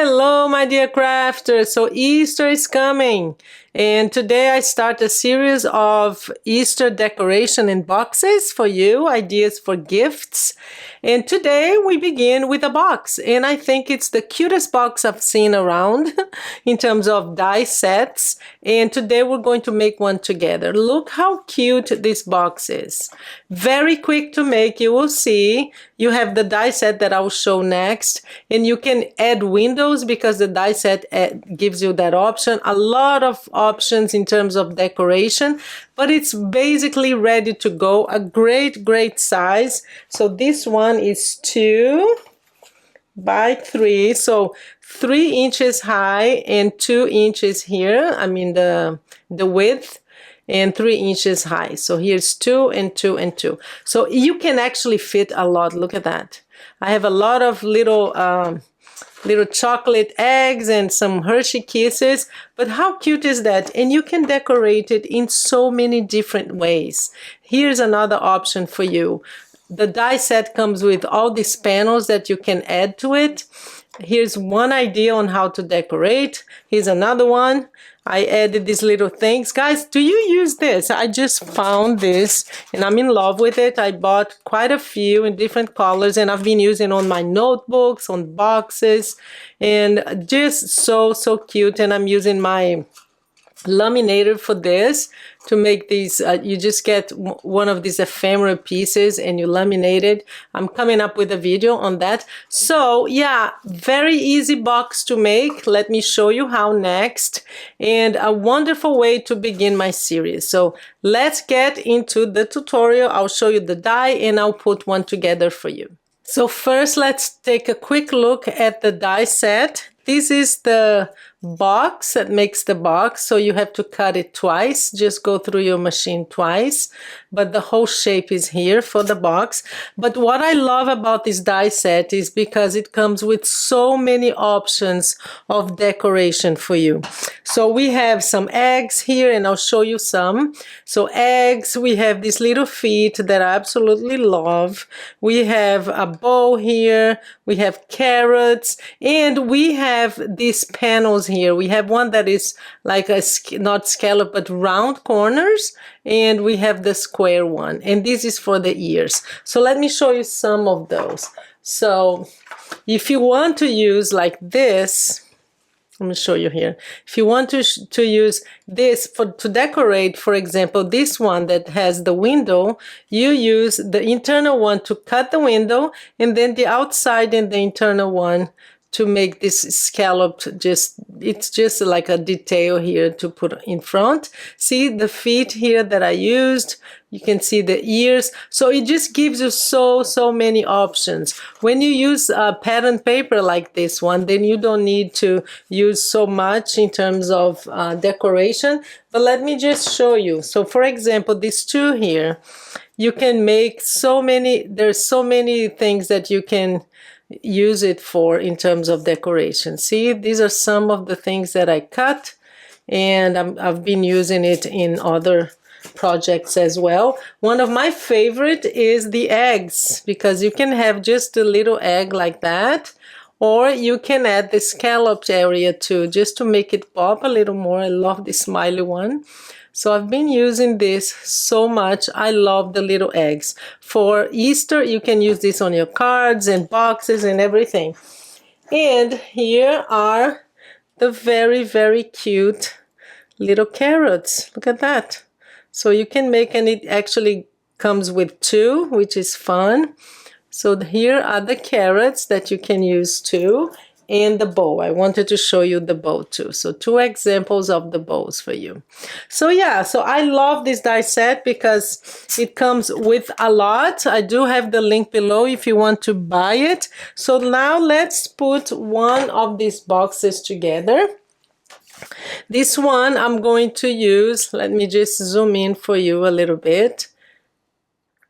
Hello, my dear crafters. So Easter is coming, and today I start a series of Easter decoration in boxes for you, ideas for gifts. And today we begin with a box, and I think it's the cutest box I've seen around in terms of die sets. And today we're going to make one together. Look how cute this box is. Very quick to make, you will see. You have the die set that I will show next, and you can add windows because the die set gives you that option. A lot of options in terms of decoration, but it's basically ready to go. A great size. So this one is 2 by 3, so 3 inches high and 2 inches here. I mean the width, and 3 inches high. So here's 2 and 2 and 2. So you can actually fit a lot. Look at that. I have a lot of little chocolate eggs and some Hershey Kisses, but how cute is that? And you can decorate it in so many different ways. Here's another option for you. The die set comes with all these panels that you can add to it. Here's one idea on how to decorate. Here's another one. I added these little things. Guys, do you use this? I just found this and I'm in love with it. I bought quite a few in different colors and I've been using on my notebooks, on boxes, and just so cute. And I'm using my laminator for this to make these. You just get one of these ephemera pieces and you laminate it. I'm coming up with a video on that. So yeah, very easy box to make. Let me show you how next, and a wonderful way to begin my series. So let's get into the tutorial. I'll show you the die and I'll put one together for you. So first, let's take a quick look at the die set. This is the box that makes the box, so you have to cut it twice. Just go through your machine twice, but the whole shape is here for the box. But what I love about this die set is because it comes with so many options of decoration for you. So we have some eggs here, and I'll show you some. So eggs, we have these little feet that I absolutely love. We have a bow here, we have carrots, and we have these panels here. We have one that is like a not scallop but round corners, and we have the square one, and this is for the ears. So let me show you some of those. So if you want to use like this, let me show you here. If you want to use this to decorate, for example, this one that has the window, you use the internal one to cut the window, and then the outside and the internal one to make this scalloped. It's just like a detail here to put in front. See the feet here that I used. You can see the ears. So it just gives you so many options. When you use pattern paper like this one, then you don't need to use so much in terms of decoration. But let me just show you. So for example, these two here, you can make so many, there's so many things that you can use it for in terms of decoration. See, these are some of the things that I cut, and I've been using it in other projects as well. One of my favorite is the eggs, because you can have just a little egg like that, or you can add the scalloped area too, just to make it pop a little more. I love the smiley one. So I've been using this so much. I love the little eggs. For Easter, you can use this on your cards and boxes and everything. And here are the very cute little carrots. Look at that. So you can make, and it actually comes with 2, which is fun. So here are the carrots that you can use too. And the bow. I wanted to show you the bow too. So 2 examples of the bows for you. So yeah, so I love this die set because it comes with a lot. I do have the link below if you want to buy it. So now let's put one of these boxes together. This one I'm going to use, let me just zoom in for you a little bit.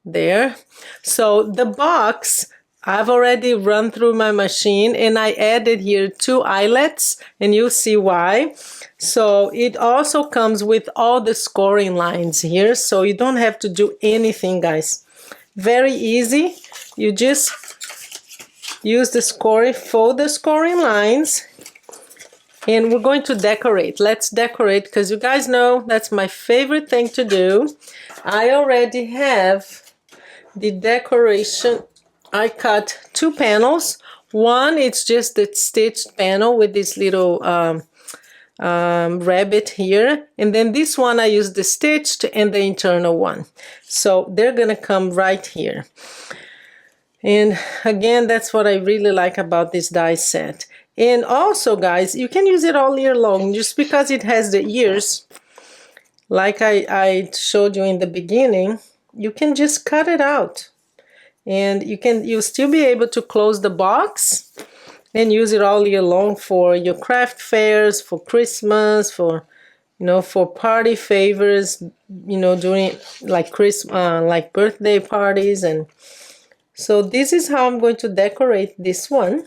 There. So the box, I've already run through my machine, and I added here 2 eyelets, and you'll see why. So it also comes with all the scoring lines here, so you don't have to do anything, guys. Very easy. You just use the scoring, fold the scoring lines, And we're going to decorate. Let's decorate, because you guys know that's my favorite thing to do. I already have the decoration. I cut 2 panels. One, it's just the stitched panel with this little rabbit here, and then this one I use the stitched and the internal one. So they're gonna come right here. And again, that's what I really like about this die set. And also, guys, you can use it all year long. Just because it has the ears, like I showed you in the beginning, you can just cut it out. And you'll still be able to close the box and use it all year long for your craft fairs, for Christmas, for, you know, for party favors, you know, during like like birthday parties. And so this is how I'm going to decorate this one.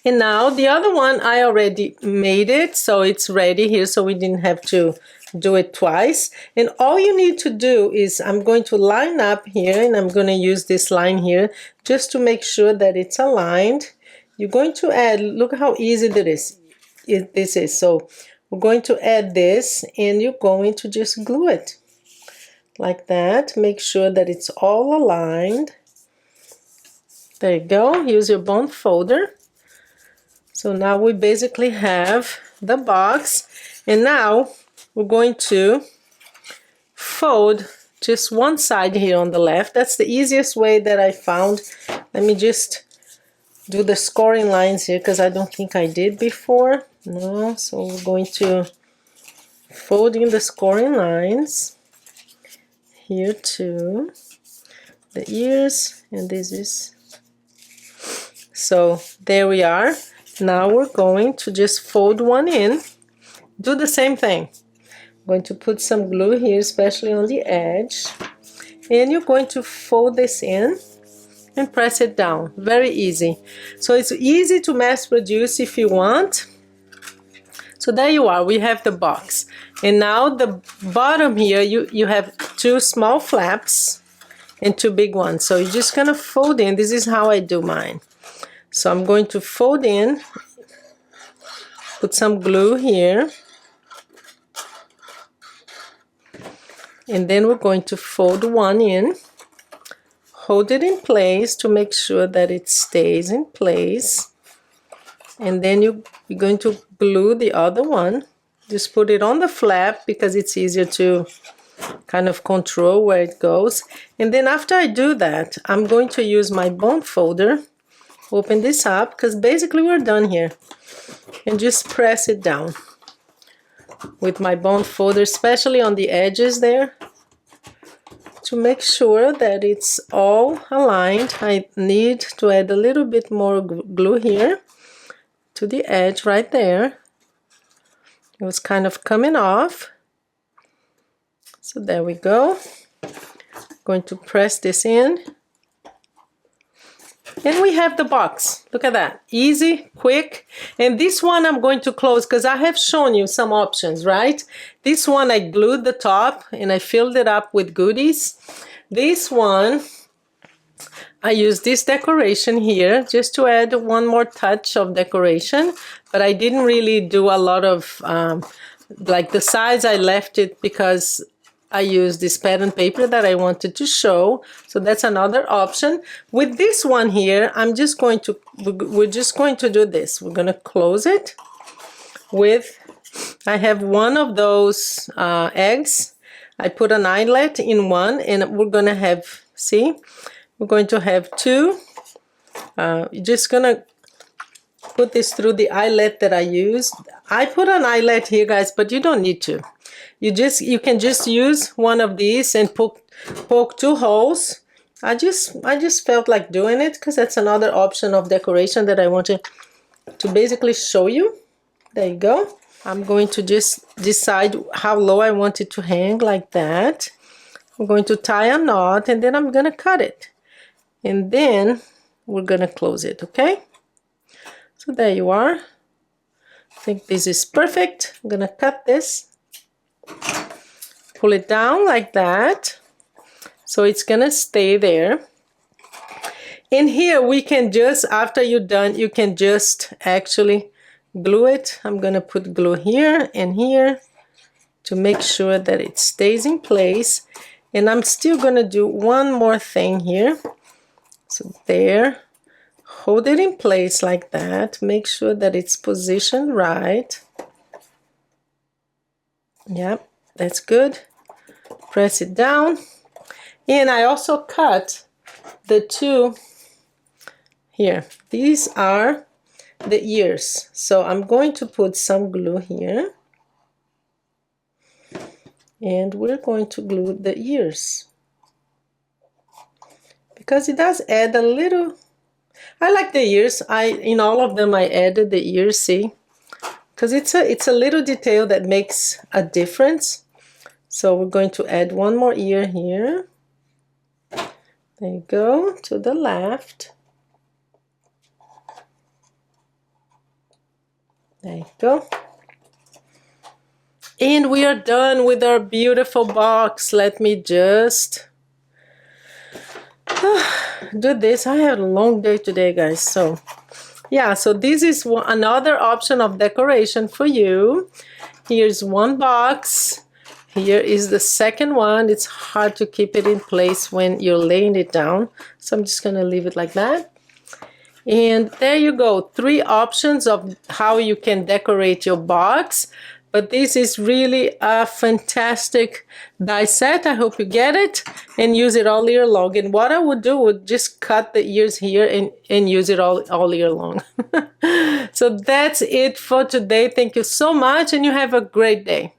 And now the other one, I already made it, so it's ready here, so we didn't have to do it twice. And all you need to do is, I'm going to line up here, and I'm going to use this line here just to make sure that it's aligned. You're going to add, look how easy this is. So we're going to add this, and you're going to just glue it like that. Make sure that it's all aligned. There you go. Use your bond folder. So now we basically have the box, and now we're going to fold just one side here on the left. That's the easiest way that I found. Let me just do the scoring lines here, because I don't think I did before. No, so we're going to fold in the scoring lines here too. The ears, and this is, so there we are. Now we're going to just fold one in. Do the same thing. I'm going to put some glue here, especially on the edge. And you're going to fold this in and press it down. Very easy. So it's easy to mass produce if you want. So there you are. We have the box. And now the bottom here, you have 2 small flaps and 2 big ones. So you're just going to fold in. This is how I do mine. So I'm going to fold in, put some glue here, and then we're going to fold one in, hold it in place to make sure that it stays in place, and then you're going to glue the other one. Just put it on the flap because it's easier to kind of control where it goes. And then after I do that, I'm going to use my bond folder. Open this up, because basically we're done here, and just press it down with my bond folder, especially on the edges there, to make sure that it's all aligned. I need to add a little bit more glue here to the edge right there. It was kind of coming off, so there we go. Going to press this in. And we have the box. Look at that. Easy, quick. And this one I'm going to close because I have shown you some options, right? This one I glued the top and I filled it up with goodies. This one, I use this decoration here just to add one more touch of decoration. But I didn't really do a lot of, like the sides, I left it because I used this pattern paper that I wanted to show. So that's another option. With this one here, we're just going to do this. We're going to close it with, I have one of those eggs. I put an eyelet in one, and we're going to have, see, we're going to have 2. You're just going to put this through the eyelet that I used. I put an eyelet here, guys, but you don't need to. You can just use one of these and poke 2 holes. I just felt like doing it because that's another option of decoration that I wanted to basically show you. There you go. I'm going to just decide how low I want it to hang, like that. I'm going to tie a knot, and then I'm going to cut it. And then we're going to close it, okay? So there you are. I think this is perfect. I'm going to cut this. Pull it down like that, so it's gonna stay there. And here we can just, after you're done, you can just actually glue it. I'm gonna put glue here and here to make sure that it stays in place. And I'm still gonna do one more thing here. So there, hold it in place like that. Make sure that it's positioned right. Yep, that's good. Press it down. And I also cut the two here. These are the ears. So I'm going to put some glue here. And we're going to glue the ears. Because it does add a little, I like the ears. In all of them I added the ears, see? Because it's a little detail that makes a difference. So we're going to add one more ear here. There you go, to the left. There you go. And we are done with our beautiful box. Let me just do this. I had a long day today, guys. So yeah, so this is another option of decoration for you. Here's one box. Here is the second one. It's hard to keep it in place when you're laying it down. So I'm just gonna leave it like that. And there you go, 3 options of how you can decorate your box. But this is really a fantastic die set. I hope you get it and use it all year long. And what I would do would just cut the ears here and use it all year long. So that's it for today. Thank you so much and you have a great day.